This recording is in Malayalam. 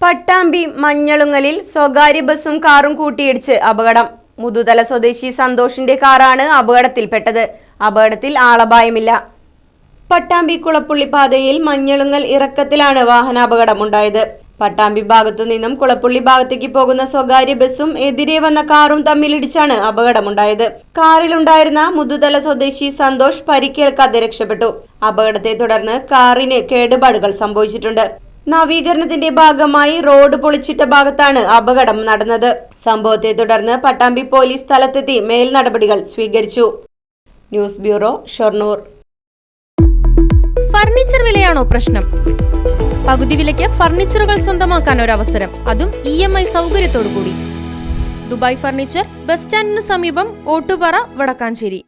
പട്ടാമ്പി മഞ്ഞളുങ്ങലിൽ സ്വകാര്യ ബസും കാറും കൂട്ടിയിടിച്ച് അപകടം. മുതുതല സ്വദേശി സന്തോഷിന്റെ കാറാണ് അപകടത്തിൽപ്പെട്ടത്. അപകടത്തിൽ ആളപായമില്ല. പട്ടാമ്പി കുളപ്പുള്ളി പാതയിൽ മഞ്ഞളുങ്ങൽ ഇറക്കത്തിലാണ് വാഹനാപകടമുണ്ടായത്. പട്ടാമ്പി ഭാഗത്തു നിന്നും കുളപ്പുള്ളി ഭാഗത്തേക്ക് പോകുന്ന സ്വകാര്യ ബസും എതിരെ വന്ന കാറും തമ്മിലിടിച്ചാണ് അപകടമുണ്ടായത്. കാറിലുണ്ടായിരുന്ന മുതുതല സ്വദേശി സന്തോഷ് പരിക്കേൽക്കാതെ രക്ഷപ്പെട്ടു. അപകടത്തെ തുടർന്ന് കാറിന് കേടുപാടുകൾ സംഭവിച്ചിട്ടുണ്ട്. നവീകരണത്തിന്റെ ഭാഗമായി റോഡ് പൊളിച്ചിട്ട ഭാഗത്താണ് അപകടം നടന്നത്. സംഭവത്തെ തുടർന്ന് പട്ടാമ്പി പോലീസ് സ്ഥലത്തെത്തി മേൽ നടപടികൾ സ്വീകരിച്ചു. News bureau, Shoranur. ഫർണിച്ചർ വിലയാണോ പ്രശ്നം? പകുതി വിലയ്ക്ക് ഫർണിച്ചറുകൾ സ്വന്തമാക്കാൻ ഒരു അവസരം, അതും EMI സൗകര്യത്തോടു കൂടി. ദുബായ് ഫർണിച്ചർ, ബസ് സ്റ്റാൻഡിന് സമീപം, ഓട്ടുപാറ, വടക്കാഞ്ചേരി.